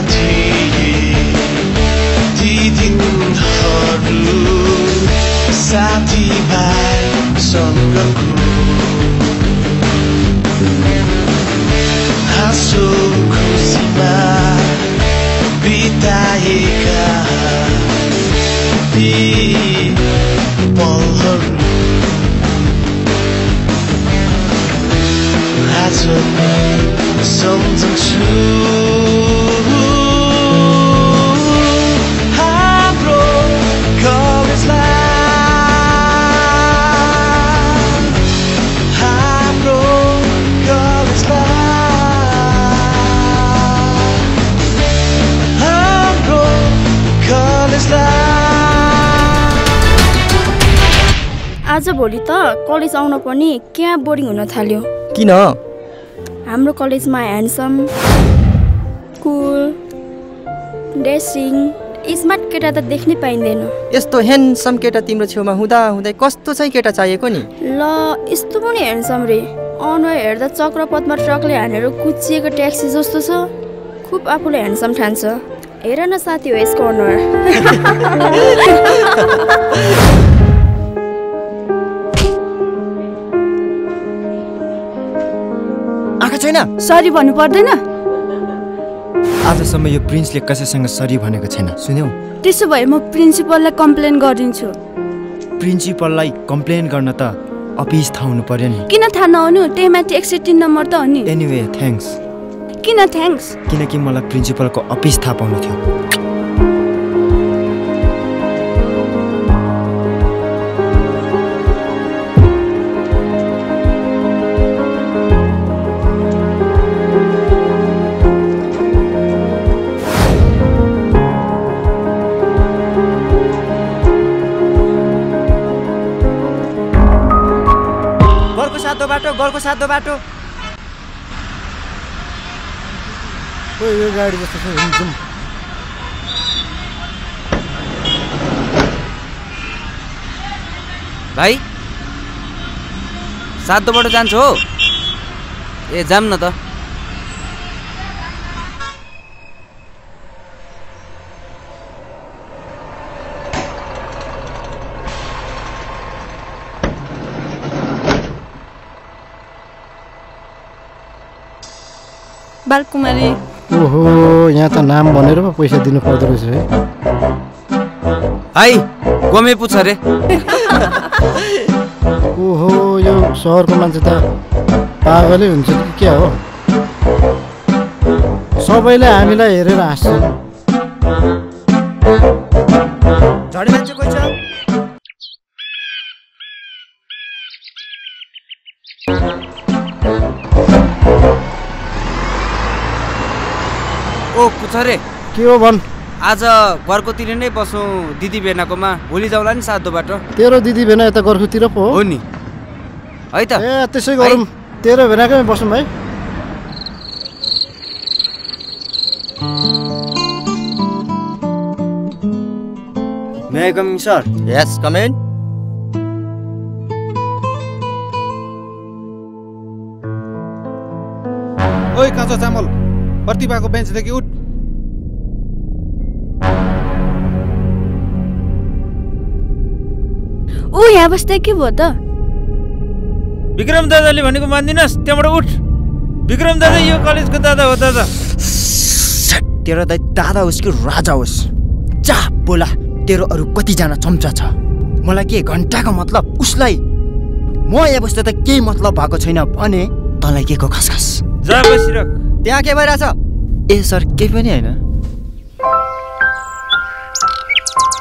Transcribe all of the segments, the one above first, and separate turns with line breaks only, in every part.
थिए ती दिनहरू साथीभाइसँगको हाँसो खुसीमा बिताएका ती पलहरू आज सम्झन्छु हाम्रो कलेजलाई हाम्रो कलेजलाई हाम्रो कलेजलाई
आज भोलि त कलेज आउन पनि क्या बोरिङ हुन थाल्यो
किन
हाम्रो कलेजमा ह्यान्डसम कुल ड्रेसिङ स्मार्ट केटा त देख्नै पाइँदैन
यस्तो ह्यान्डसम केटा तिम्रो छेउमा हुँदा हुँदै कस्तो चाहिँ केटा चाहिएको नि
ल यस्तो पनि ह्यान्डसम रे अनुहार हेर्दा चक्रपथमा ट्रकले हानेर कुचिएको ट्याक्सी जस्तो छ खुब आफूले ह्यान्डसम ठान्छ हेर न साथी हो यसको अनुहार
छैन
सरी भन्नु पर्दैन
आजसम्म यो प्रिन्सले कसैसँग सरी भनेको छैन सुन्यौ
त्यसो भए म प्रिन्सिपललाई कम्प्लेन गरिदिन्छु
प्रिन्सिपललाई कम्प्लेन गर्न त अफिस थाहा हुनु पर्यो नि
किन थाहा नहुनु त्यही माथि 61 नम्बर त हो नि
एनिवे थ्याङ्क्स
किन थ्याङ्क्स
किनकि मलाई प्रिन्सिपलको अफिस थाहा पाउनु थियो गलको सातो बाटो
ओइ यो गाडी जस्तो छ हिँड्छौँ
भाइ सातो बाटो जान्छ हो ए जाम न त
बालकुमारी
ओहो यहाँ त नाम भनेर पो पैसा दिनु पर्दो रहेछ है
हाई गमे पुछ रे
ओहो यो सहरको मान्छे त पागलै हुन्छ कि क्या हो सबैले हामीलाई हेरेर हाँस्छन्
झडी मान्छे कोही छ
ओ पुछ रे
के हो भन्
आज घरकोतिर नै बसौँ दिदी बेनाकोमा भोलि जाउँला नि सातो बाटो
तेरो दिदी भेना यता घरकोतिर पो
हो नि है त
ए त्यसै गरौँ तेरो भेनाकै बसौँ भाइ
may I coming sir yes come in
ओइ काँचो चामल प्रतिभाको बेन्चदेखि उठ
ऊ यहाँ बस्दै के भयो त
विक्रम दादाले भनेको मान्दिनस् त्यहाँबाट उठ विक्रम दादा यो कलेजको दादा हो दादा
तेरो दाइ दादा होस् कि राजा होस् जा बोला तेरो अरू कतिजना चम्चा छ मलाई के घन्टाको मतलब उसलाई म यहाँ बस्दा त केही मतलब भएको छैन भने तँलाई के को खसखस
जा बसिरक
त्यहाँ के भइरहेछ ए सर केही पनि होइन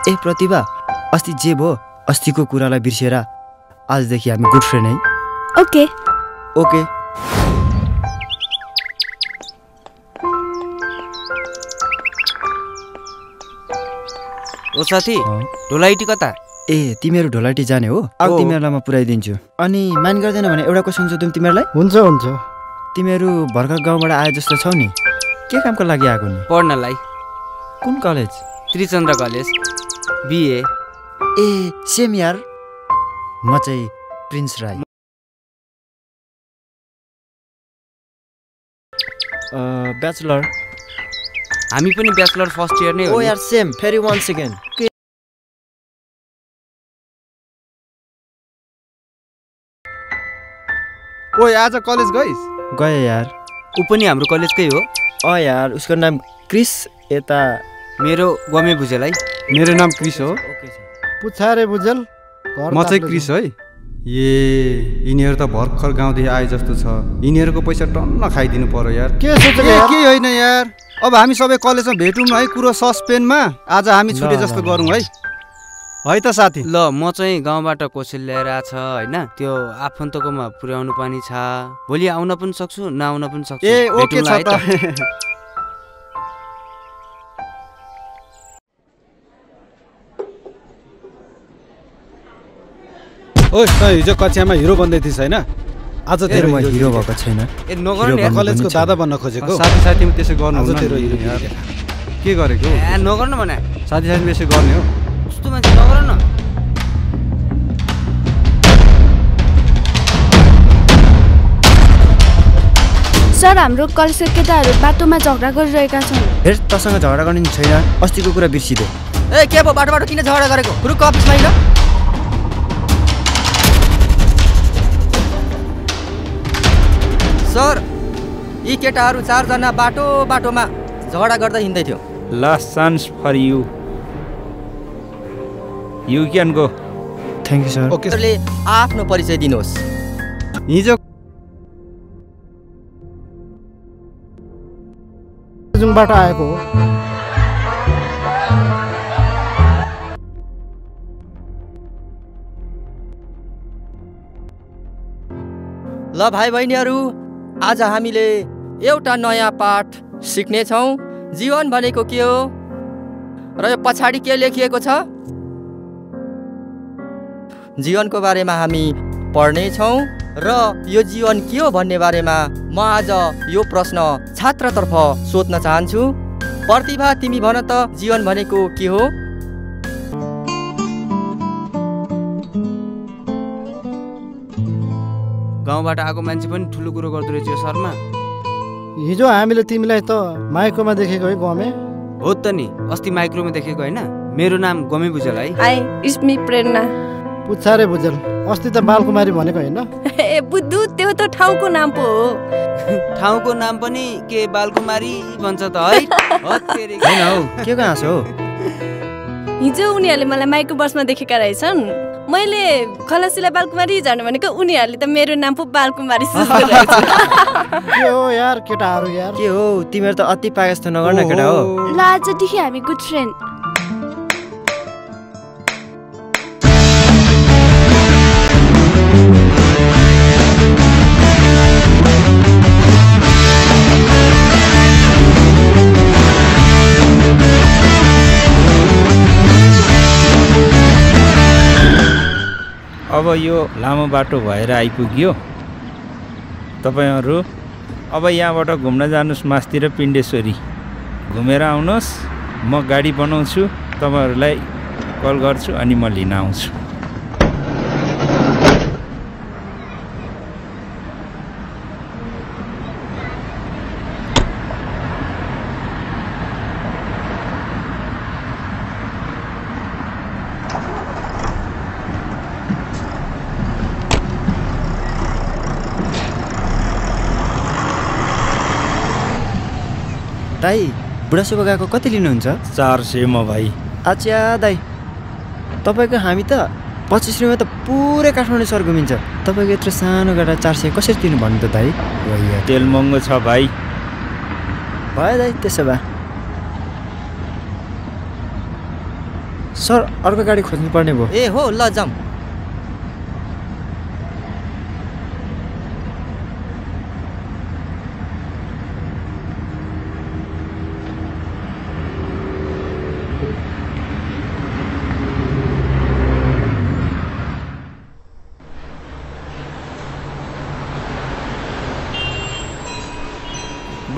ए प्रतिभा अस्ति जे भयो अस्तिको कुरालाई बिर्सेर आजदेखि हामी गुड फ्रेन्ड है
ओके
ओके
ओ साथी ढोलाइटी कता
ए तिमीहरू ढोलाइटी जाने हो अब तिमीहरूलाई म पुऱ्याइदिन्छु अनि मान गर्दैन भने एउटा क्वेसन सोधौँ तिमीहरूलाई
हुन्छ हुन्छ
तिमीहरू भर्खर गाउँबाट आए जस्तो छौ नि के कामको लागि आएको नि
पढ्नलाई
कुन कलेज
त्रिचन्द्र कलेज बिए
ए सेम यार म चाहिँ प्रिन्स राई ब्याचलर
हामी पनि ब्याचलर फर्स्ट इयर नै हो
ओ
नि।
यार सेम फेरि 1 सेकेन्ड
ओए आज कलेज गइस?
गए यार
ऊ पनि हाम्रो कलेजकै हो।
यार उसको नाम क्रिस यता
मेरो गमे भुजेल है।
मेरो नाम क्रिस हो।
पुच्छा रे बुझल
म चाहिँ क्रिस है। यिनीहरू त भर्खर गाउँदेखि आए जस्तो छ। यिनीहरूको पैसा टन्न खाइदिनु पर्यो यार।
के सोचेको यार?
केही होइन यार। अब हामी सबै कलेजमा भेटौँ है, कुरो सस्पेनमा। आज हामी छुटे जस्तो गरौँ है त साथी।
ल म चाहिँ गाउँबाट कोसेल ल्याएर आछ होइन, त्यो आफन्तकोमा पुर्याउनु पनि छ। भोलि आउन पनि सक्छु नआउन पनि सक्छु।
ओके छ त। ओए त हिजो कक्षामा हिरो बन्दै थिइस् होइन? आज तेरो
म हिरो भएको छैन।
नगर नि यार।
कलेजको दादा बन्न खोजेको। साथीमा त्यसै गर्नु आज तेरो हिरो यार। के गरेको?
नगर्नु भने
साथीमा त्यसै गर्ने हो?
कस्तो मान्छे नगर न।
सर हाम्रो कलेजका केटाहरू बाटोमा झगडा गरिरहेका छन्।
हेर तसँग झगडा गर्ने छैन, अस्तिको कुरा बिर्सिदे।
ए के भयो बाटो किन झगडा गरेको? रुक अफिसमा हिँड। सर यी केटाहरू 4 जना बाटोमा झगडा गर्दै हिँड्दै थियो।
Last chance for you, you can go.
Thank you sir.
Okay
सरले आफ्नो परिचय दिनुहोस्।
हिजो
जुङबाट आएको हो।
ल भाइ बहिनीहरू, आज हामीले एउटा नयाँ पाठ सिक्नेछौँ। जीवन भनेको के हो र यो पछाडि के लेखिएको छ, जीवनको बारेमा हामी पढ्नेछौँ। र यो जीवन के हो भन्ने बारेमा म आज यो प्रश्न छात्रतर्फ सोध्न चाहन्छु। प्रतिभा, तिमी भन त जीवन भनेको के हो?
गाउँबाट आएको मान्छे पनि ठुलो कुरो गर्दो रहेछ यो शर्मा।
हिजो हामीले तिमीलाई त माइक्रोमा देखेको है गमे।
हो त नि, अस्ति माइक्रोमा देखेको होइन। मेरो नाम गमे भुजेल है।
हाई इट्स मी प्रेरणा।
पुच्छा रे बुझल अस्ति त बालकुमारी भनेको होइन?
ए बुद्धु, त्यो त ठाउँको नाम पो हो।
ठाउँको नाम पनि के बालकुमारी भन्छ त है।
होइन हौ, के को हाँसो हो?
हिजो उनीहरूले मलाई माइक्रो बसमा देखेका रहेछन्। मैले खलासीलाई बालकुमारी झन् भनेको उनीहरूले त मेरो नाम पो बालकुमारी सोच्दो रहेछ।
के हो यार केटाहरू यार?
के हो तिमीहरू त अति पाए जस्तो नगर्न केटा हो।
ल आजदेखि हामी गुड फ्रेन्ड।
अब यो लामो बाटो भएर आइपुग्यो। तपाईँहरू अब यहाँबाट घुम्न जानुहोस् मास्तिर पिण्डेश्वरी। घुमेर आउनुहोस्, म गाडी बनाउँछु, तपाईँहरूलाई कल गर्छु अनि म लिन आउँछु।
दाई बुढासुब्बा गएको कति लिनुहुन्छ?
400 म भाइ।
अच्छा दाई, तपाईँको हामी त 25 रुपियाँमा त पुरै काठमाडौँ सहर घुमिन्छ। तपाईँको यत्रो सानो गाडा 400 कसरी दिनु भन्नु त दाई?
तेल महँगो छ भाइ।
भयो दाई, त्यसो भए सर अर्को गाडी खोज्नु पर्ने भयो।
ए हो, ल जाऊँ।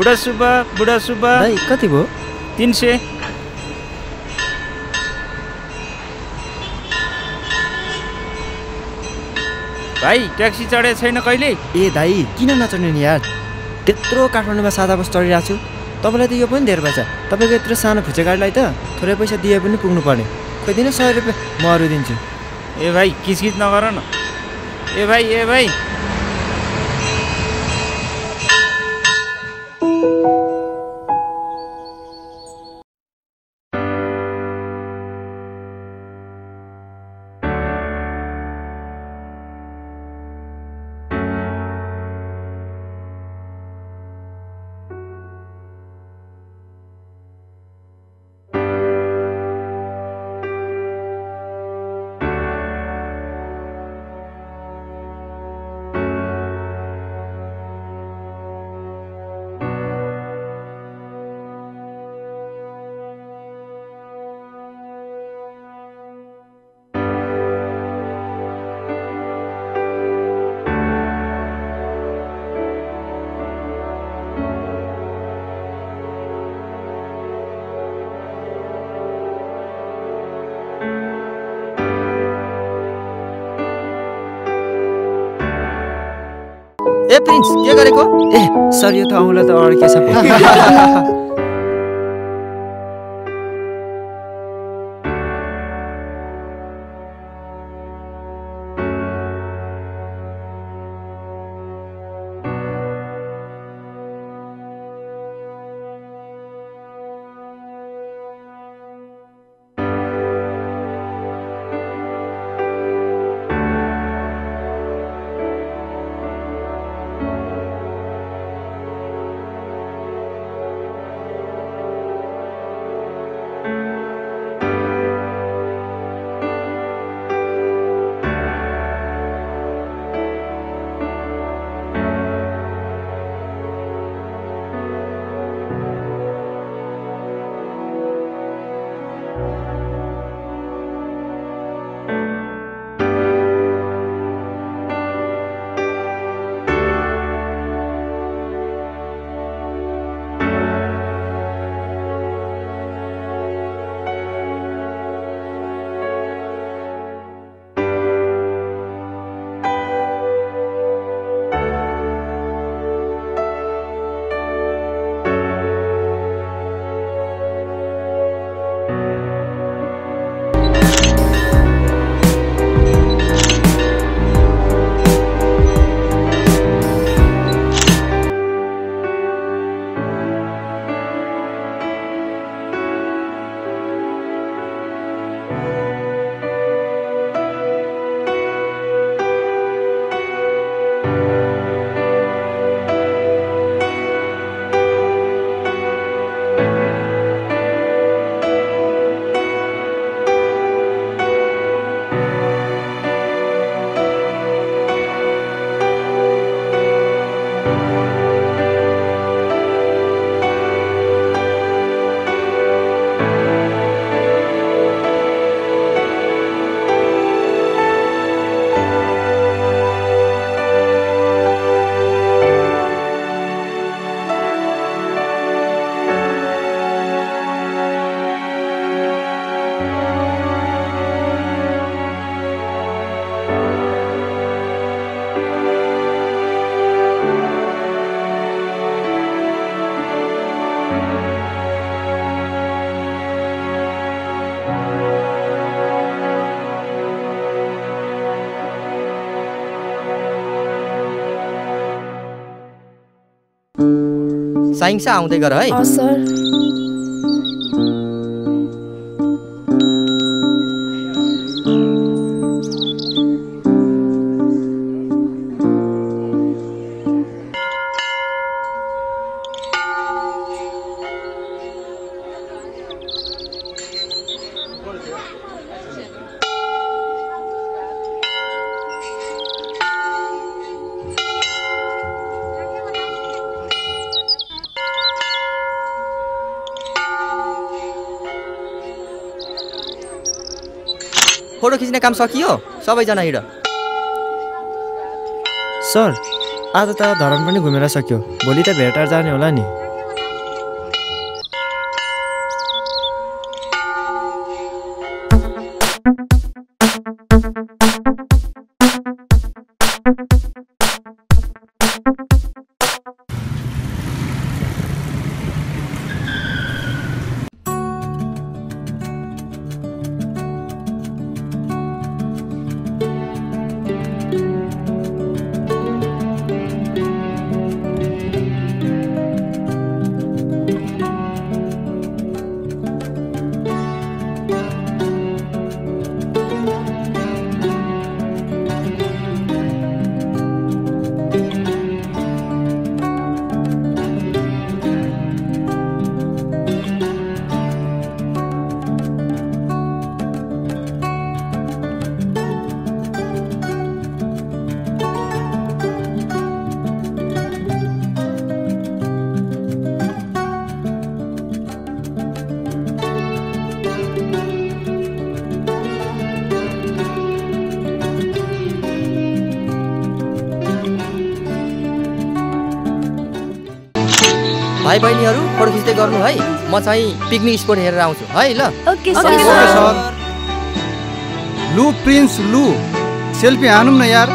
बुढासुब्बा
दाई कति भयो?
300। भाइ ट्याक्सी चढे छैन कहिले?
ए दाई किन नचढ्ने नि यार, त्यत्रो काठमाडौँमा सादा बस चढिरहेको छु। तपाईँलाई त यो पनि धेरै भएछ। तपाईँको यत्रो सानो फुच्चे गाडीलाई त थोरै पैसा दिए पनि पुग्नु पर्ने। खोइ दिनु 100 रुपियाँ, म अरू दिन्छु।
ए भाइ किचकिच नगर न। ए भाइ
ए प्रिन्स के गरेको?
ए सर यो त औँला त अड्केछ पो।
साइङसा आउँदै गर है।
सर
फोटो खिच्ने काम सकियो? सबैजना हिँड।
सर आज त धरान पनि घुमेर सक्यो, भोलि त भेटार जाने होला नि।
भाइ बहिनीहरू फोटो खिच्दै गर्नु है। म चाहिँ पिकनिक स्पोट हेरेर आउँछु है ल।
Okay
okay sir. लु प्रिन्स लु सेल्फी हानौँ न यार।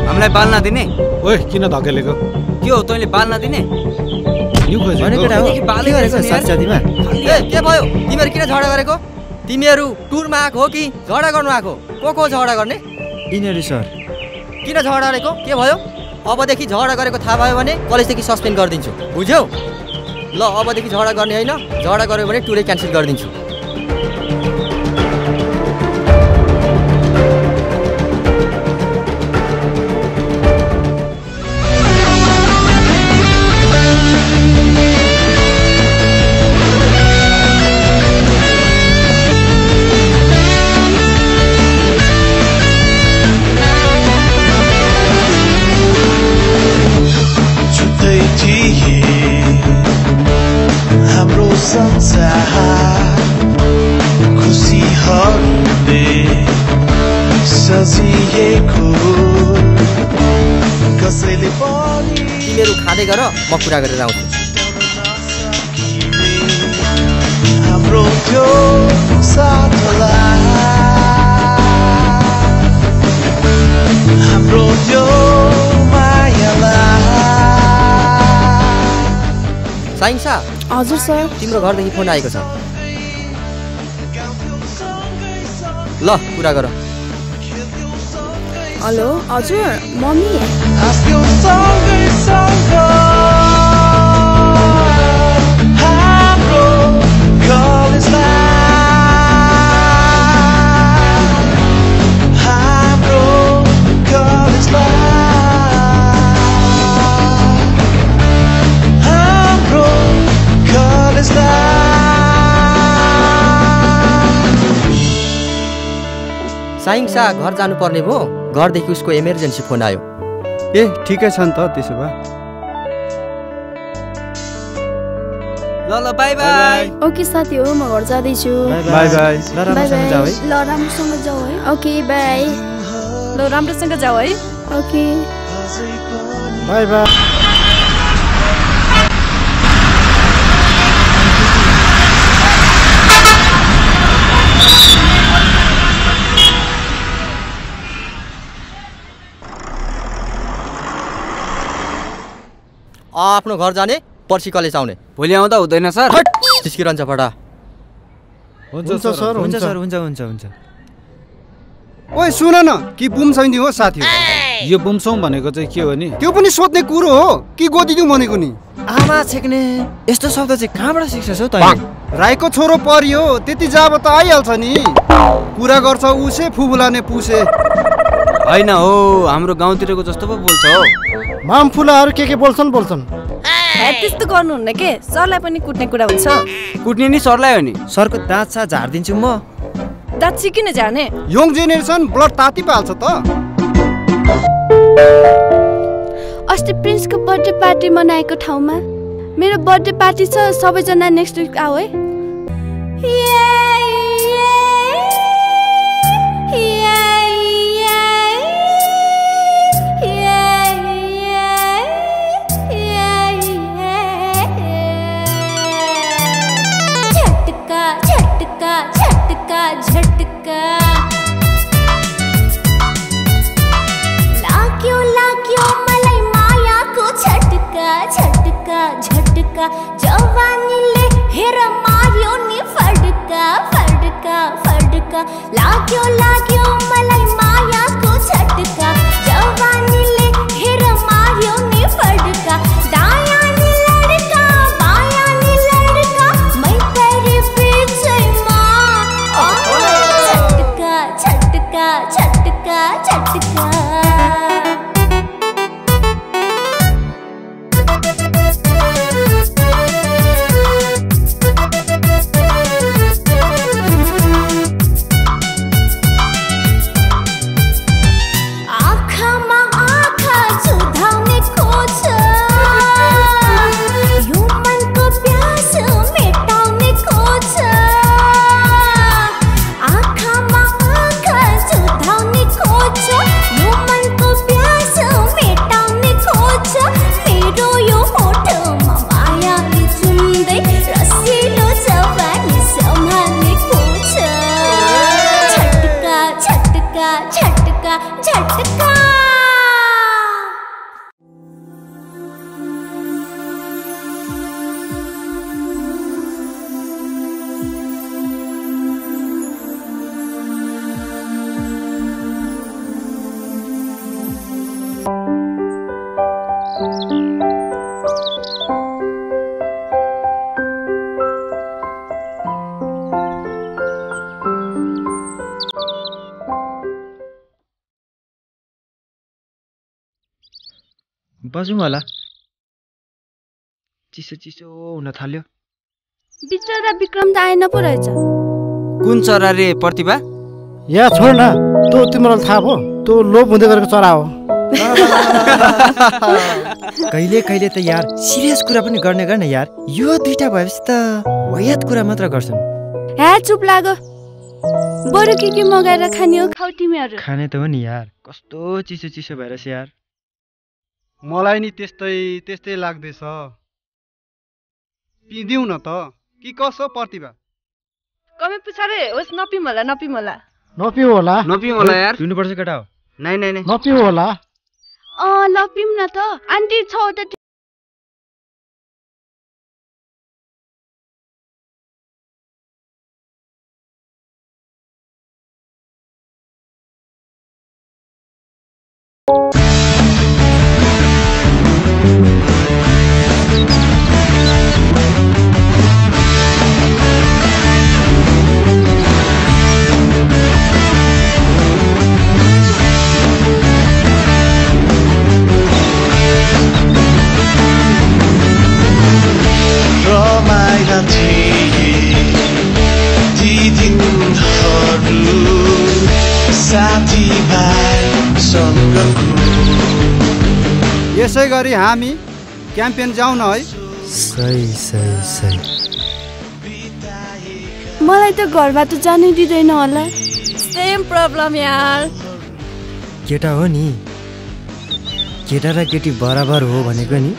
हामीलाई बाल नदिने?
ओए किन धकेलेको?
के हो तैँले बाल नदिने?
यो खोजेको
बाल गरेको
साथीमा। ए के भयो? तिमीहरू किन झगडा गरेको? तिमीहरू टुरमा आएको हो कि झगडा गर्नु आएको? को झगडा गर्ने?
यिनीहरू सर।
किन झगडा गरेको? के भयो? अबदेखि झगडा गरेको थाहा भयो भने कलेजदेखि सस्पेन्ड गरिदिन्छु। बुझ्यौ? ल अबदेखि झगडा गर्ने होइन। झगडा गर्यो भने टुरै क्यान्सल गरिदिन्छु। तिमीहरू खाँदै गर म कुरा गरेर आउँछु।
हाम्रो त्यो साथलाई हाम्रो त्यो मायालाई।
साइन्सा।
हजुर सर।
तिम्रो घरदेखि फोन आएको छ। ल कुरा गर।
हेलो हजुर मम्मी।
आस्क्यौ सँगै सँगै हाम्रो कलेजलाई हाम्रो कलेजलाई हाम्रो कलेजलाई।
साइन्सा घर जानुपर्ने भयो। घरदेखि उसको इमर्जेन्सी फोन आयो।
ए ठिकै छ नि त त्यसो भए।
ल बाई बाई।
ओके साथीहरू म घर जाँदैछु।
By by.
ल राम्रोसँग जाऊ है।
ल राम्रोसँग जाऊ है। Okay by.
ल राम्रोसँग जाऊ है।
Okay
by by.
आफ्नो घर जाने पर्सि कलेज आउने।
भोलि आउँदा हुँदैन सर?
जिस्किरहन्छ फटा।
हुन्छ सर हुन्छ सर
हुन्छ हुन्छ हुन्छ।
ओए सुन न कि बुमसैनी हो साथी हो?
यो बुमसौँ भनेको चाहिँ के हो नि?
त्यो पनि सोध्ने कुरो हो कि गोदिदिउँ भनेको नि?
आमा छेक्ने यस्तो शब्द चाहिँ कहाँबाट सिक्छस् हौ तैँले?
राईको छोरो परियो त्यति जाब त आइहाल्छ नि। कुरा गर्छ उसे फुफुलाने पुसे।
होइन हो हाम्रो गाउँतिरको जस्तो पो बोल्छ हो।
मामफुलाहरू के बोल्छन्।
त्यस्तो गर्नुहुन्न के? सरलाई पनि कुट्ने कुरा हुन्छ।
कुट्ने नि सरलाई हो नि।
सरको दाँत सा झारिदिन्छु म।
दाँत किन झार्ने?
यङ जेनेरेसन ब्लड ताती पाल्छ त।
अस्ति प्रिन्सको बर्थडे पार्टी मनाएको ठाउँमा मेरो बर्थडे पार्टी छ। सबैजना नेक्स्ट विक आऊ है।
झटका लाग्यो मलाई मायाको झटका झटका झटका। जवानीले हेर मार्यो नि फड्का फड्का फड्का। लाग्यो मलाई मायाको झटका। जवानीले हेर मार्यो नि फड्का। दायाँ नि लड्का बायाँ नि लड्का मै तेरे पीछैमा। झटका झटका झटका झटका।
बजौँ होला। चिसो चिसो हुन थाल्यो।
बिचरा विक्रम त आएन पो रहेछ।
कुन चरा रे प्रतिभा?
या छोड न, तँ तिमीलाई थाहा भयो तँ लोप हुँदै गरेको चरा हो।
कहिले कहिले त यार सिरियस कुरा पनि गर्ने यार। यो दुईटा भएपछि त वायात कुरा मात्र गर्छन्।
हे चुप लाग, बरु के मगाएर खाने हो खाऊ तिमीहरू।
खाने त हो नि यार, कस्तो चिसो चिसो भइरहेछ यार।
मलाई नि त्यस्तै लाग्दैछ। पिदिउँ न त कि कसो प्रतिभा?
कमै पुछारे होस् नपिम होला
नपिउ होला
यार।
पिउनुपर्छ केटा हो।
नाइ
नपिउ होला।
ल पिम न त आन्टी छ त।
रमाइला थिए ती दिनहरू साथीभाइसँगको।
यसै गरी हामी क्याम्पेन जाउँ न है।
सही।
मलाई त घरबाट जानै दिँदैन होला।
सेम प्रब्लम यार।
केटा हो नि, केटा र केटी बराबर हो भनेको नि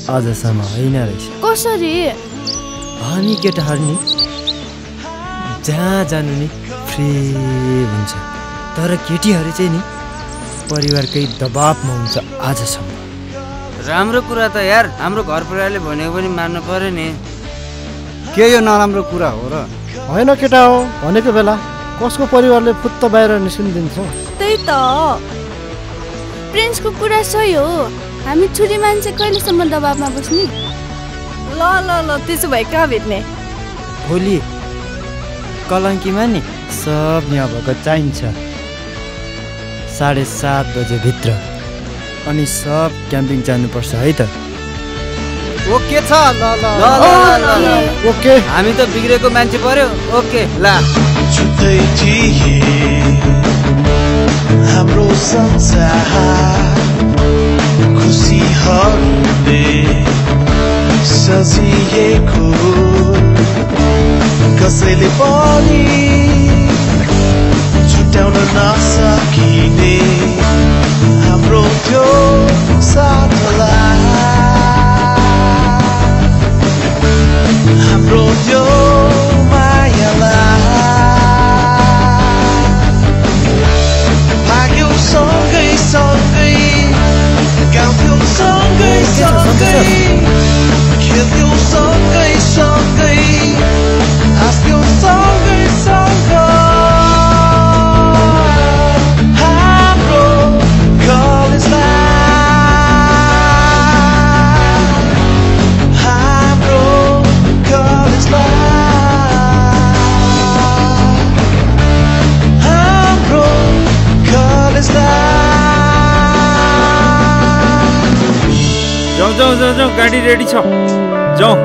अझसम्म होइन रहेछ।
कसरी?
हामी केटाहरू नि जहाँ जानु नि फ्री हुन्छ, तर केटीहरू चाहिँ नि परिवारकै दबाबमा हुन्छ आजसम्म।
राम्रो कुरा त यार, हाम्रो घर परिवारले भनेको पनि मान्नु पर्यो नि।
के यो नराम्रो कुरा हो र?
होइन केटा हो भनेको बेला कसको परिवारले फुत्त बाहिर निस्किदिन्छ?
त्यही त प्रिन्सको कुरा सही हो। हामी छोरी मान्छे कहिलेसम्म दबाबमा बस्ने?
ल त्यसो भए कहाँ भेट्ने?
भोलि कलङ्कीमा नि सब यहाँ भएको चाहिन्छ 7:30 बजेभित्र। अनि सब क्याम्पिङ जानुपर्छ है त।
ओके छ। ल
ओके।
हामी त बिग्रेको मान्छे पर्यो। ओके ल।
छुट्टै थिए हाम्रो संसार, खुसीहरूले सजिएको, कसैले पनि छुट्याउन नसकिने हाम्रो त्यो साथलाई, हाम्रो त्यो मायालाई भाग्यौ सँगै गाउँथ्यौ सँगै खेल्थ्यौ सँगै हाँस्थ्यौ सँगै हाम्रो कलेज लाइफ, हाम्रो कलेज लाइफ, हाम्रो कलेज लाइफ।
जाऊ गाडी रेडी छ। जाऊ।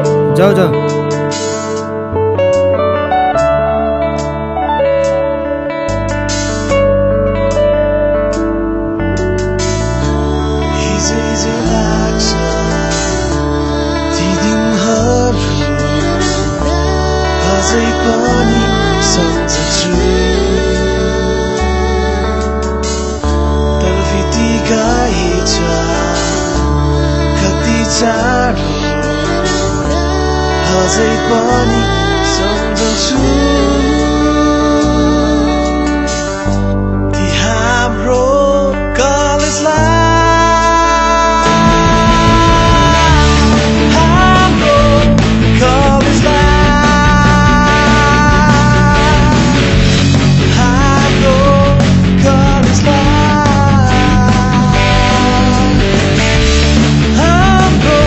हिजो लाग्छ ती दिनहरू अझै पनि सम्झछु, तलभिती गएछ कति चाँडो अझै पनि सम्झछु। ती हाम्रो कलेज लाइफ, हाम्रो कलेज लाइफ, हाम्रो कलेज लाइफ, हाम्रो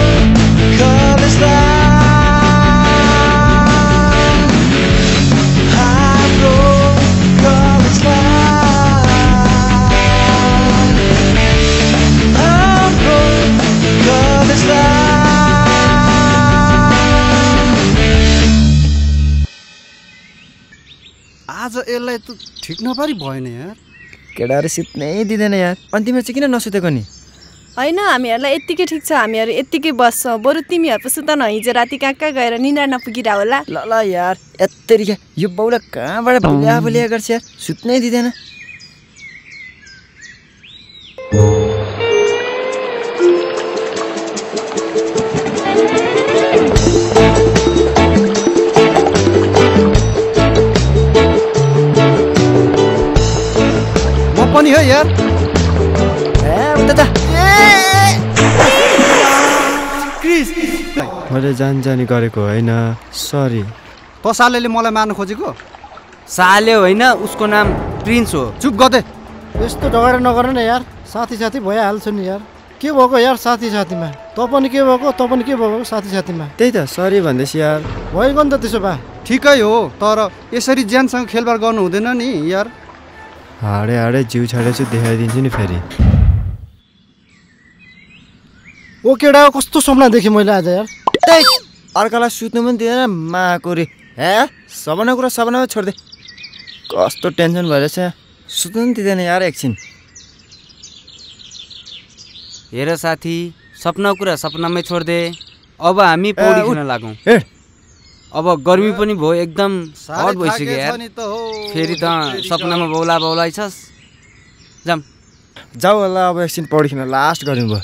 कलेज लाइफ।
आज यसलाई त ठिक नपारी भएन यार।
केटाहरू सुत्नै दिँदैन यार। अनि तिमीहरू चाहिँ किन नसुतेको नि?
होइन हामीहरूलाई यत्तिकै ठिक छ, हामीहरू यत्तिकै बस्छौँ। बरु तिमीहरू पो सुत न, हिजो राति कहाँ कहाँ गएर निन्द्रा नपुगिरह होला।
ल ल यार यत्तरी यो बाउला कहाँबाट भुल्या गर्छ यार, सुत्नै दिँदैन।
म पनि हो यार।
मैले जानी गरेको होइन, सरी।
त सालेले मलाई मार्न खोजेको?
साले होइन, उसको नाम प्रिन्स हो।
चुप गर्दै।
यस्तो झगडा नगर न यार, साथी साथी भइहाल्छ नि यार। के भएको यार साथी साथीमा? त पनि के भएको, त पनि के भएको साथी साथीमा?
त्यही त सरी भन्दैछ यार।
भएको नि त त्यसो भए।
ठिकै हो, तर यसरी ज्यानसँग खेलबाड गर्नु हुँदैन नि यार।
हाडे जिउ छाडेछु, देखाइदिन्छु नि फेरि।
ओ केडा कस्तो सपना देखेँ मैले आज यार।
अर्कालाई सुत्नु पनि दिँदैन माको रे। हे सबना कुरा सबनामा छोड्दे। कस्तो टेन्सन भइरहेछ, सुत्नु पनि दिँदैन यार एकछिन।
हेर साथी, सपना कुरा सपनामै छोड्दे। अब हामी पौडी खेल्न लागौँ। अब गर्मी पनि भयो, एकदम हट भइसक्यो यार। फेरि त सपनामा बौला बौलाइछस्। जाम
जाऊ होला, अब एकछिन पौडी खेल्न लास्ट गर्नु भयो।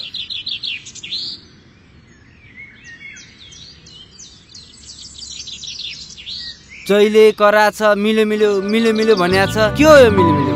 जहिले करा छ, मिल्यो मिल्यो मिल्यो मिल्यो भन्या छ। के हो यो मिल्यो मिल्यो?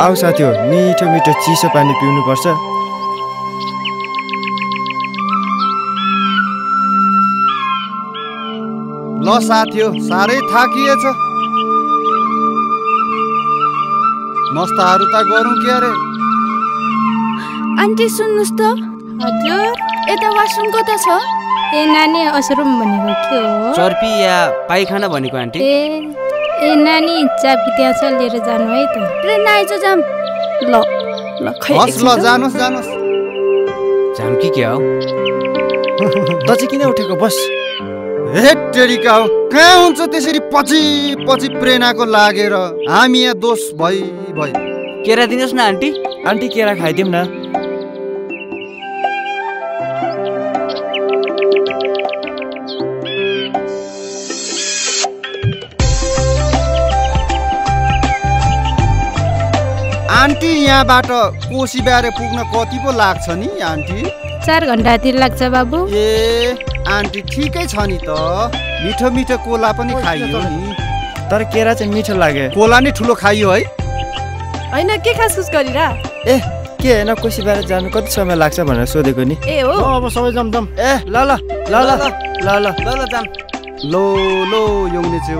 आऊ साथी हो मिठो मिठो चिसो पानी पिउनुपर्छ।
ल साथी हो साह्रै थाकिएछ, नास्ताहरू त गरौँ के अरे।
आन्टी सुन्नुहोस् त।
हजुर
यता वासरुम कता छ?
ए नानी वासरुम भनेको के हो?
चर्पी या पाइखाना भनेको आन्टी।
ए नानी चाबी त्यहाँ छ लिएर जानु है त।
ट्रेन आइज जाम। ल ल खै
हस् ल जानुस् जानुस्।
जाम कि के हो?
त चाहिँ किन उठेको बस?
हे टेरिका हो, कहाँ हुन्छ त्यसरी पछि पछि प्रेरणाको लागेर हामी यहाँ दोष भई भई।
केरा दिनुहोस् न आन्टी।
आन्टी केरा खाइदिउँ न।
आन्टी यहाँबाट कोसी बारे पुग्न कति पो लाग्छ नि आन्टी?
4 घण्टातिर लाग्छ बाबु।
ए आन्टी ठिकै छ नि त, मिठो मिठो कोला पनि खाइयो नि।
तर केरा चाहिँ मिठो लाग्यो।
कोला नि ठुलो खाइयो है?
होइन के खासखुस गरिरा?
ए के होइन कोसी बारे जानु कति समय लाग्छ भनेर सोधेको नि।
ए हो
अब सबै जमजम।
ए ल ल ल ल ल ल
ल जाम।
लो लो यौने छु।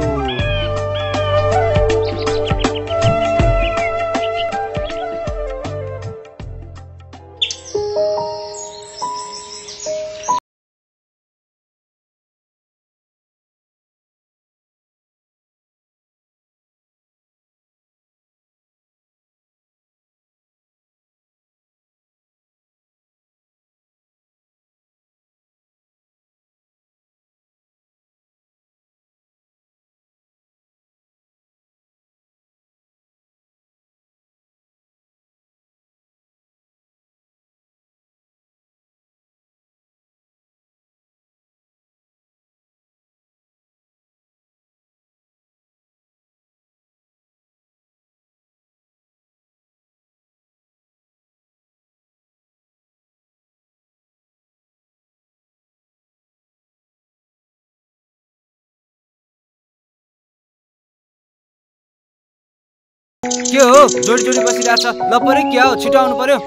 के हो जोडी जोडी बसिरहेछ? ल परे क्या हो, छिटो आउनु पर्यो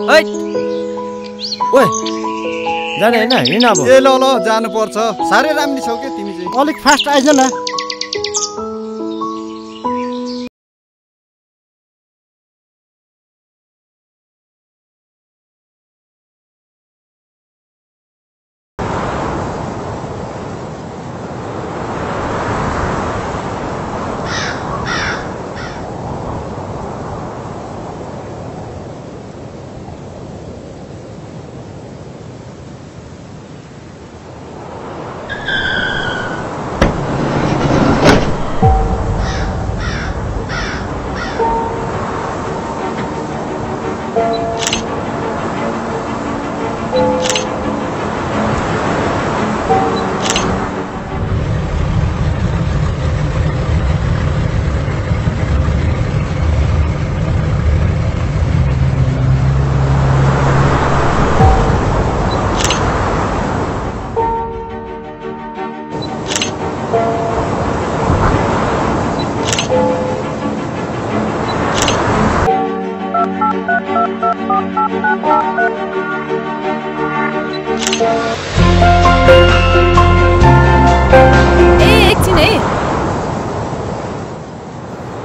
है।
ओए जाने हैन हिँड अब।
ए ल ल जानु पर्छ, साह्रै राम्री छौ के तिमी चाहिँ।
अलिक फास्ट आइज न।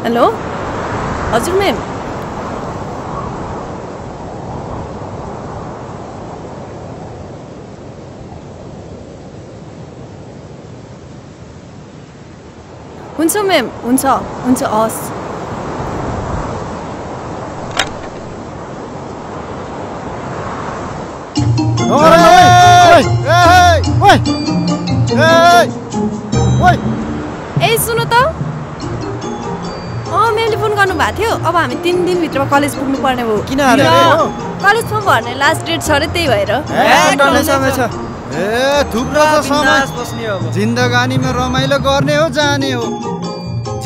हेलो हजुर म्याम। हुन्छ म्याम, हुन्छ हुन्छ हस्। ए सुन्नु त, म्यामले फोन गर्नुभएको थियो। अब हामी 3 दिनभित्रमा कलेज पुग्नु पर्ने हो।
किन
कलेज फर्म भर्ने लास्ट डेट छ अरे, त्यही भएर।
ए थुप्रो छ समय। जिन्दगानीमा रमाइलो गर्ने हो जाने हो।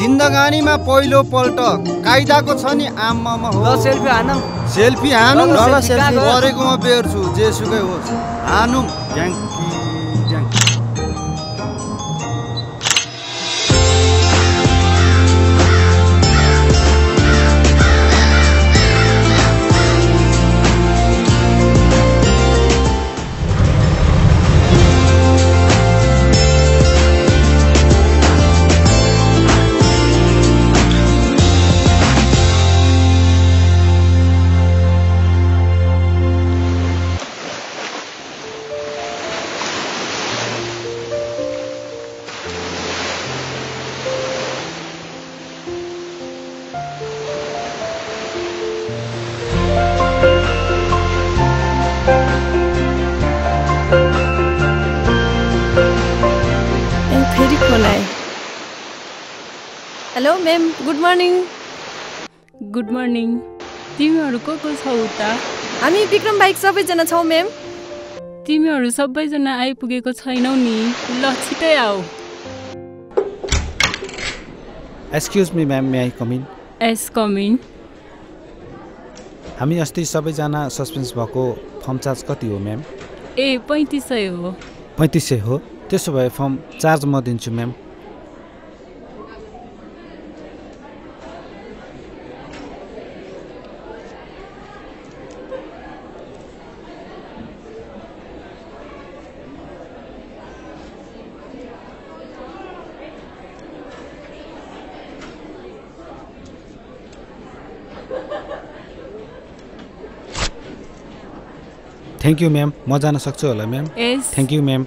जिन्दगानीमा पहिलो पल्ट कायदाको छ नि आम्मामा हो।
ल सेल्फी हानौँ।
सेल्फी हानौँ न।
ल सेल्फी
गरेकोमा बेर्छु जेसुकै होस् हानौँ। ग्याङ ग्याङ
hello ma'am, good morning.
Good morning. तिमीहरू को छौ उता?
हामी विक्रम बाइक सबैजना छौँ म्याम।
तिमीहरू सबैजना आइपुगेको छैनौ नि, ल छिटै आऊ।
Excuse me ma'am, may I com in?
S com in.
हामी अस्ति सबैजना सस्पेन्स भएको फर्म चार्ज कति हो म्याम?
ए 3500 हो।
3500 हो? त्यसो भए फर्म चार्ज म दिन्छु म्याम। थ्याङ्क यू म्याम, म जान सक्छु होला ma'am?
Yes.
Thank you ma'am.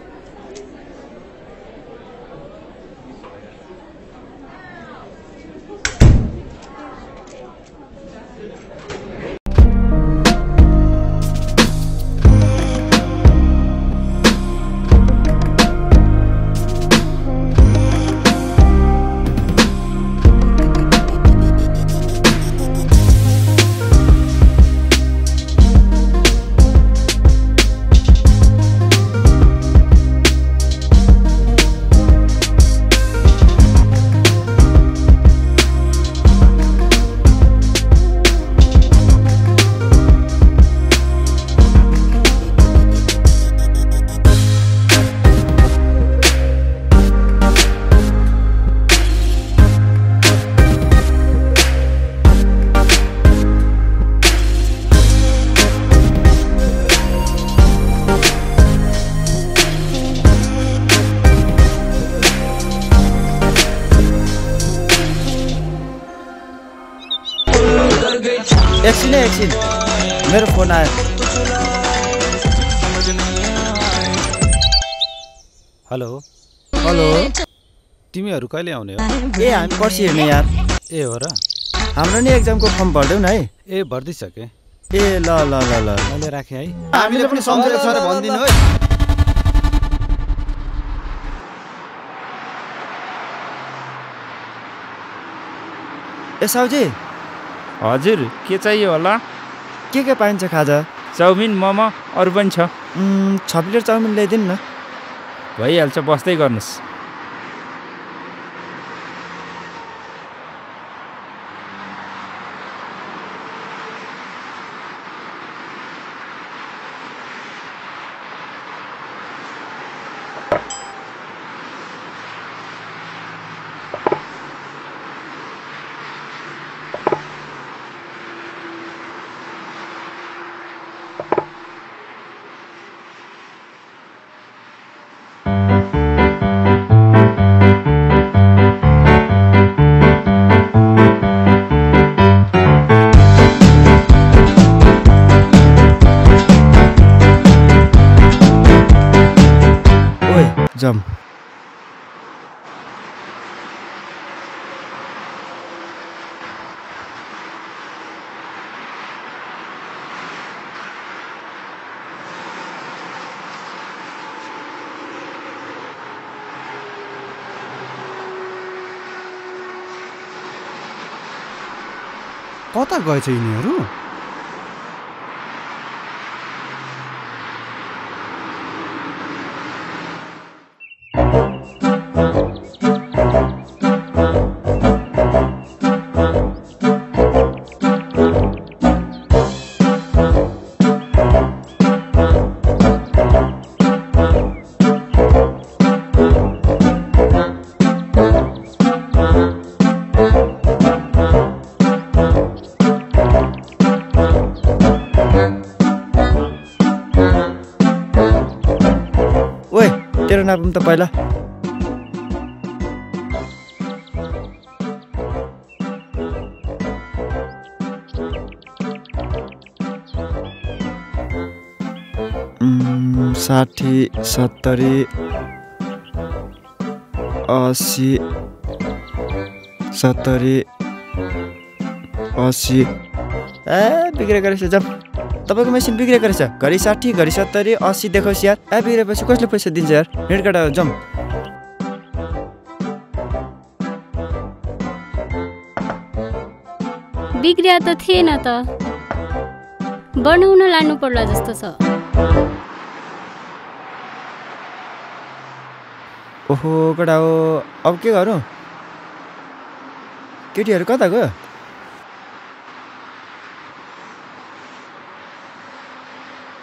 एकछिन मेरो फोन आयो।
हेलो
हेलो,
तिमीहरू कहिले आउने हो?
ए हामी पर्सि हेर्ने यार।
ए हो र?
हाम्रो नि एक्जामको फर्म भर्दैौ न है।
ए भर्दिसके।
ए ल ल ल ल
मैले राखेँ है।
हामीले पनि सम्झेको छ र भनिदिनु है।
ए साउजी।
हजुर, के चाहियो होला?
के पाइन्छ खाजा?
चाउमिन, मोमो, अरू पनि छ।
6 प्लेट चाउमिन ल्याइदिनु न।
भइहाल्छ, बस्दै गर्नुहोस्।
जम
कता गएछ यिनीहरू?
तेरो नाम त पहिला। साठी 70 80 70 80 बिग्रेको रहेछ। जाम तपाईँको मेसिन बिग्रेको रहेछ। घरि 60 घरि 70 80 देखाउँछ यार। बिग्रेपछि कसले पैसा दिन्छ यार? नेट काटा जाम।
बिग्रिया त थिएन त, बनाउन लानु पर्ला जस्तो छ।
ओहो केटा हो, अब के गरौँ? केटीहरू कता गयो?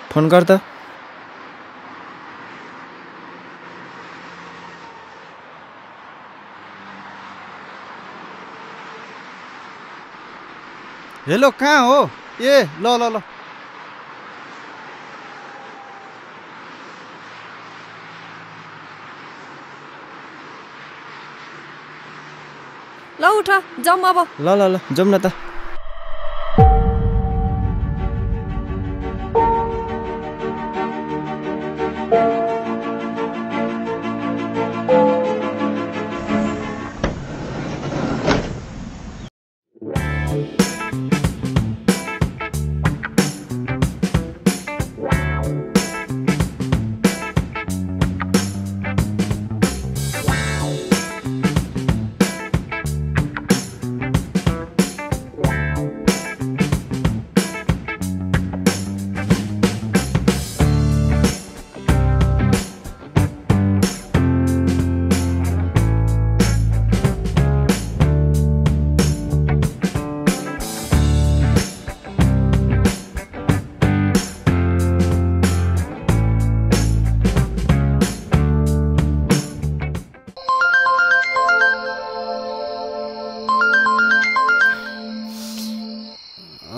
फोन गर त।
हेलो कहाँ हो? ए ल ल ल
ल उठ जाउँ अब।
ल ल ल जाउँ न त।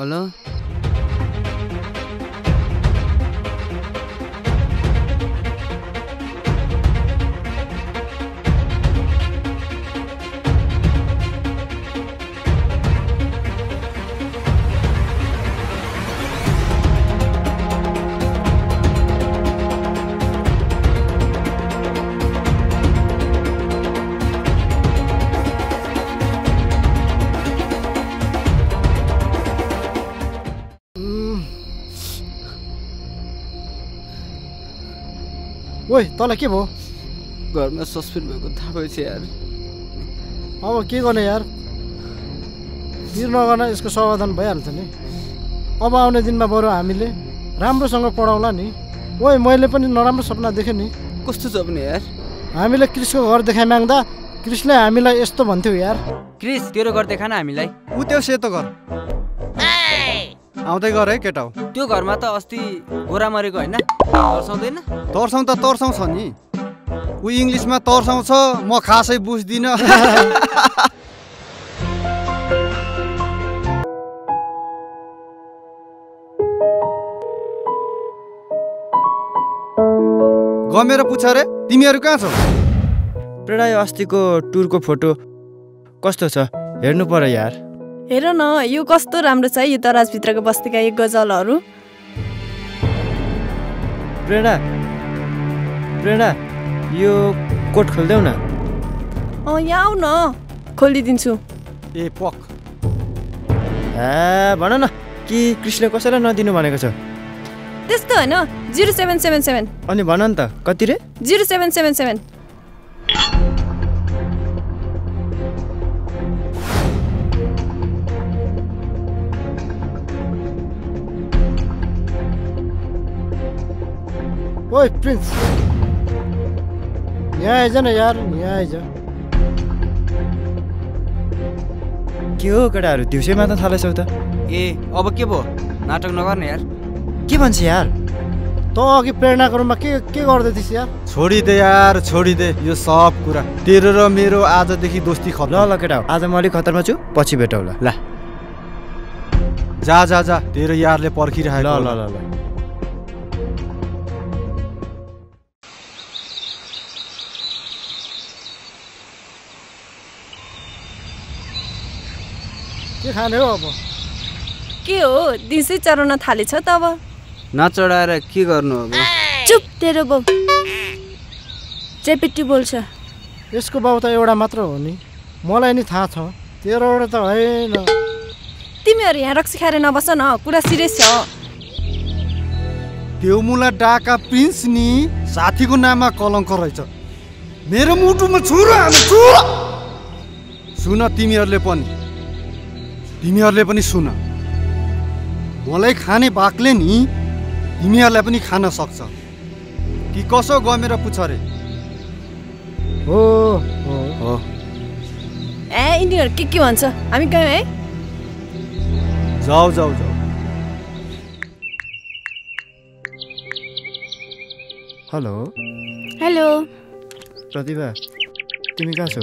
हेलो
ओइ तँलाई के भयो?
घरमा सस्पेन्ड भएको थाहा भएछ यार।
अब के गर्ने यार, पिर नगर्न यसको समाधान भइहाल्छ नि। अब आउने दिनमा बरु हामीले राम्रोसँग पढाउला नि। ओइ मैले पनि नराम्रो सपना देखेँ नि।
कस्तो सपना यार?
हामीले क्रिसको घर देखाइ माग्दा क्रिसले हामीलाई यस्तो भन्थ्यो यार।
क्रिस तेरो घर देखान हामीलाई।
ऊ त्यो सेतो घर आउँदै गर है केटा हो।
त्यो घरमा त अस्ति गोरा मरेको होइन? तर्साउँदैन?
तर्साउँ त तर्साउँछ नि। ऊ इङ्ग्लिसमा तर्साउँछ, म खासै बुझ्दिनँ। गमेर पुछ रे, तिमीहरू कहाँ छौ?
प्रेरणा यो अस्तिको टुरको फोटो कस्तो छ हेर्नु पर्यो यार।
हेर न यो कस्तो राम्रो छ यो दराजभित्रको बस्तीका एक गजलहरू।
प्रेरणा प्रेरणा यो कोट खोल्देऊ न।
यहाँ आऊ न खोलिदिन्छु।
ए पक
भन न कि क्रिसले कसैलाई नदिनु भनेको छ?
त्यस्तो होइन 0777।
अनि भन नि त कति रे?
0777।
ओइ प्रिन्स यहाँ आइज न यार, यहाँ आइज।
के हो केटाहरू दिउँसै मात्र थालेछौ त?
ए अब के भयो? नाटक नगर्ने यार।
के भन्छ यार?
त अघि प्रेरणाको रूममा के गर्दै थिइस् यार?
छोडिदे यार छोडिदे यो सब कुरा। तेरो र मेरो आजदेखि दोस्ती खत्म।
ल केटा हो, आज म अलिक खतरमा छु, पछि भेटौँला। ल
जा जा जा, तेरो यारले पर्खिरहेको।
ल ल ल ल
के खाने हो अब?
के हो दिसै चढाउन थालेछ त अब?
नचढाएर के गर्नु अब?
चुप तेरो बाउ चेपिटी बोल्छ।
यसको बाउ त एउटा मात्र हो नि, मलाई नि थाहा छ। तेरो एउटा त होइन।
तिमीहरू यहाँ रक्सी खाएर नबस न, कुरा सिरियस छ।
त्यो मुला डाका प्रिन्स नि साथीको नाममा कलङ्क रहेछ। मेरो मुटुमा छुरा सुन तिमीहरूले पनि तिमीहरूले पनि सुन, मलाई खाने बाक्ले नि तिमीहरूलाई पनि खान सक्छ कि कसो गमेर पुछ रे।
हो
हो
ए यिनीहरू के भन्छ, हामी गयौँ है।
जाऊ जाऊ जाऊ।
हेलो
हेलो
प्रतिभा, तिमी कहाँ छौ?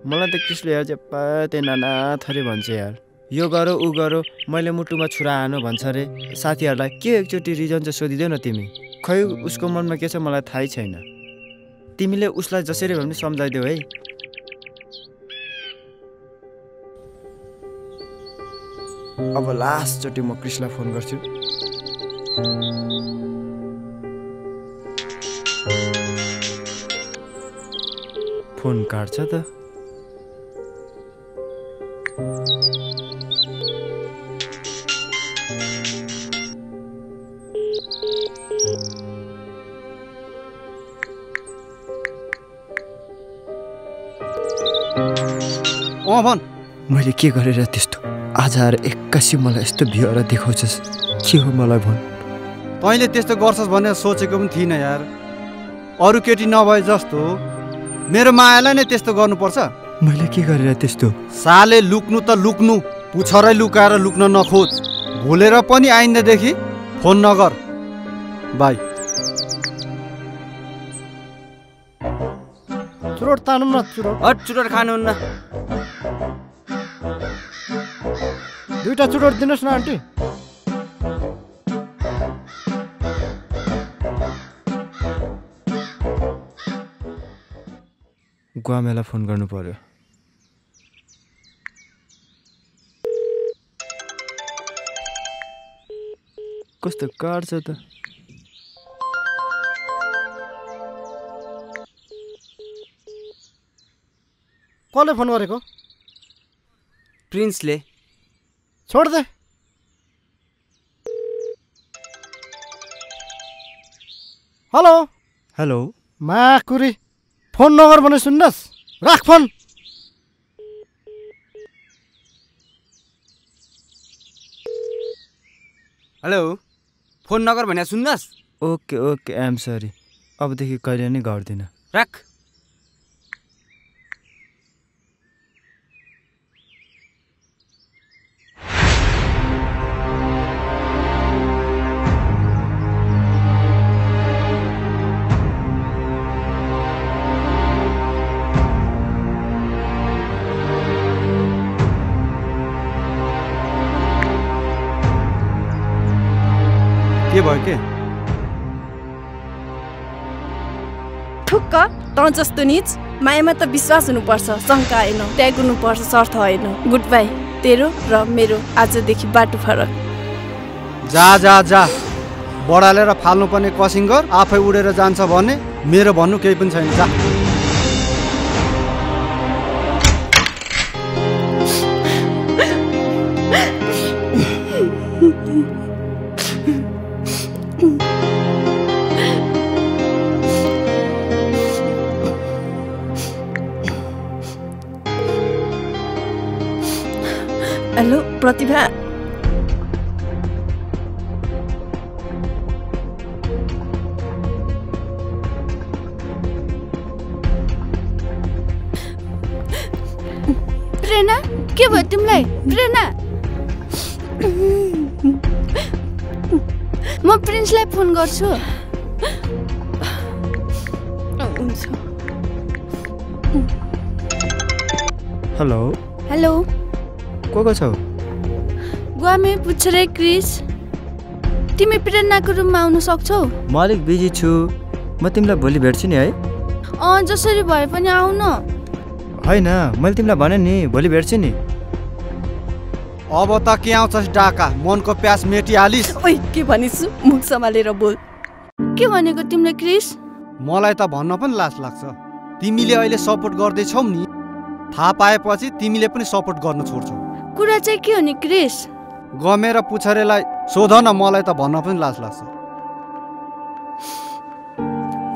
मलाई त कृष्णले यार चाहिँ नाना थरी भन्छ यार, यो गरौ ऊ गरौ, मैले मुटुमा छुरा हानु भन्छ रे। साथीहरूलाई के एकचोटि रिजन चाहिँ सोधिदेऊ न तिमी। खै उसको मनमा के छ मलाई थाहै छैन। तिमीले उसलाई जसरी भए पनि सम्झाइदेऊ है। अब लास्टचोटि म कृष्णलाई फोन गर्छु। फोन काट्छ त।
भन,
मैले के गरेर त्यस्तो आज आएर एक्कासी मलाई यस्तो भिएर देखाउँछस्? के हो मलाई भन।
तैँले त्यस्तो गर्छस् भनेर सोचेको पनि थिइनँ यार। अरू केटी नभए जस्तो मेरो मायालाई नै त्यस्तो गर्नुपर्छ?
मैले के गरेर त्यस्तो?
साले लुक्नु त लुक्नु, पुछरै लुकाएर लुक्न नखोज। भुलेर पनि आइन्दादेखि फोन नगर। बाई।
चुरोट तानौँ न, चुरोट।
चुरोट खानुहुन्न?
दुईटा चुरोट दिनुहोस् न आन्टी।
ग्वामेलाई फोन गर्नु पर्यो। कस्तो काट्छ त।
कसले फोन गरेको?
प्रिन्सले।
छोड they. Hello
hello
Makuri, phone नगर भने सुन्नुहोस्, राख फोन।
हेलो, फोन नगर भने सुन्नुहोस्।
Okay okay, I'm sorry. अबदेखि कहिले नै गर्दिनँ।
राख।
के भयो के?
ठुक्क तँ जस्तो निज मायामा त विश्वास हुनुपर्छ, शङ्का होइन, त्याग हुनुपर्छ, शर्त होइन। Good by. तेरो र मेरो आजदेखि बाटो फरक।
जा जा जा, बढालेर फाल्नुपर्ने कसिङ्गर आफै उडेर जान्छ भने मेरो भन्नु केही पनि छैन। जा।
हेलो प्रतिभा,
प्रेरणा के भयो तिमीलाई? प्रेरणा, म प्रिन्सलाई फोन गर्छु।
हेलो
हेलो,
को छौ?
ग्वामे पुछ रे क्रिस, तिमी प्रेरणाको रुममा आउन सक्छौ?
म अलिक बिजी छु, म तिमीलाई भोलि भेट्छु नि है।
जसरी भए पनि आउ न।
होइन, मैले तिमीलाई भने नि भोलि भेट्छु नि।
अब त के आउँछस् डाका, मनको प्यास मेटिहालिस्।
ओइ के भनिस्? मुख सम्हालेर बोल।
के भनेको तिमीले क्रिस?
मलाई त भन्न पनि लाज लाग्छ। तिमीले अहिले सपोर्ट गर्दैछौ नि, थाहा पाएपछि तिमीले पनि सपोर्ट गर्न छोड्छौ।
कुरा चाहिँ के हो नि क्रिस?
गमेर पुछरेलाई सोध न, मलाई त भन्न पनि लाज लाग्छ।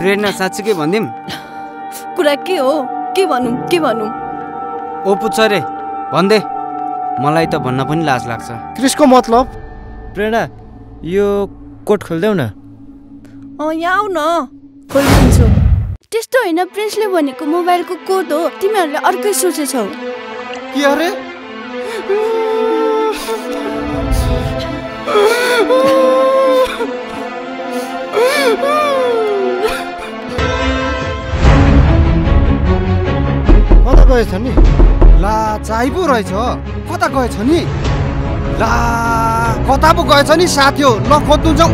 प्रेरणा साँच्चीकै भनिदिउँ?
कुरा के हो? के भनौँ के भनौँ?
ओ पुछ रे, भन्दे। मलाई त भन्न पनि लाज लाग्छ।
क्रिसको मतलब?
प्रेरणा यो कोट खोल्देऊ न।
यहाँ आऊ न, खोलिदिन्छु।
त्यस्तो होइन, प्रिन्सले भनेको मोबाइलको कोड हो, तिमीहरूले अर्कै सोचेछौ।
के अरे?
कता गएछ नि?
ला चाहिँ पो रहेछ, कता गएछ नि? ला कता पो गएछ नि साथी हो, ल खोज्नु जाऊ।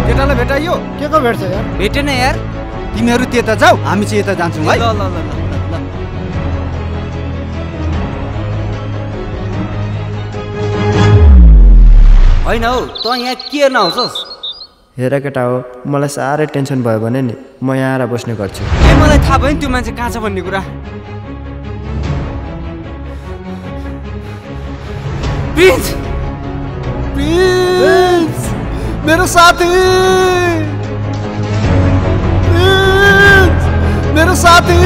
केटालाई भेटाइयो?
के को भेट्छ यार?
भेटेन यार।
तिमीहरू त्यता जाऊ, हामी चाहिँ यता जान्छौँ है।
ल ल ल ल होइन हौ, त यहाँ के हेर्न आउँछस्?
हेर केटा हो, मलाई साह्रै टेन्सन भयो भने नि म यहाँ आएर बस्ने गर्छु।
ए मलाई थाहा भयो नि त्यो मान्छे कहाँ छ भन्ने कुरा। प्रिन्स!
प्रिन्स! मेरो साथी! प्रिन्स! मेरो साथी!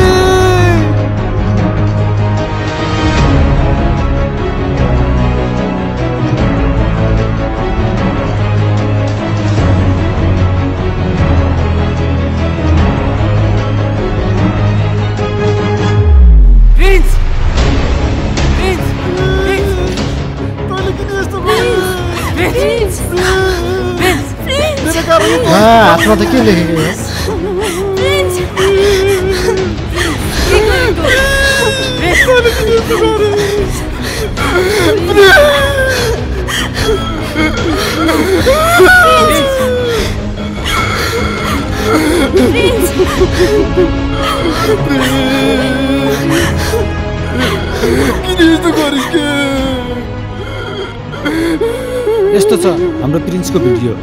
हातमा त के लेखेको हो?
यस्तो छ हाम्रो प्रिन्सको भिडियो।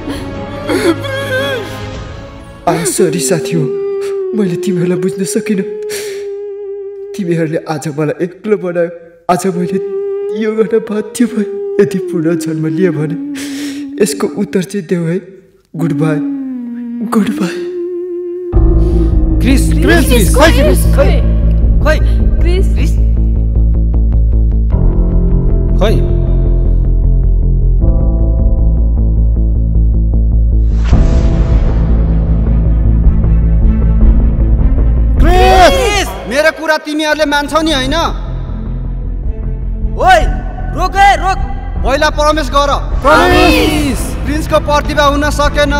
सरी साथी हो, मैले तिमीहरूलाई बुझ्न सकिनँ। तिमीहरूले आज मलाई एक्लो बनायो। आज मैले यो गर्न बाध्य भएँ। यदि पुनः जन्म लिए भने यसको उत्तर चाहिँ देऊ है। Goodbye, goodbye.
Chris, Chris, Chris, खोइ, क्रिस, खोइ, खोइ, क्रिस, क्रिस,
खोइ।
मेरो कुरा तिमीहरूले मान्छौ नि होइन?
ओइ रोक है, रोक।
पहिला प्रमिस गर।
प्रमिस।
प्रिन्सको प्रतिभा हुन सकेन,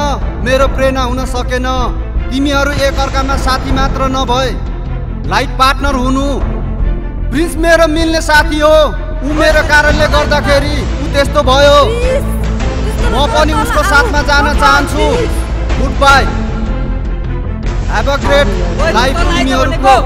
मेरो प्रेरणा हुन सकेन। तिमीहरू एक अर्कामा साथी मात्र नभए लाइफ पार्टनर हुनु। प्रिन्स मेरो मिल्ने साथी हो, ऊ मेरो कारणले गर्दाखेरि ऊ त्यस्तो भयो। म पनि उसको साथमा जान चाहन्छु। Good by, have a great life तिमीहरूको।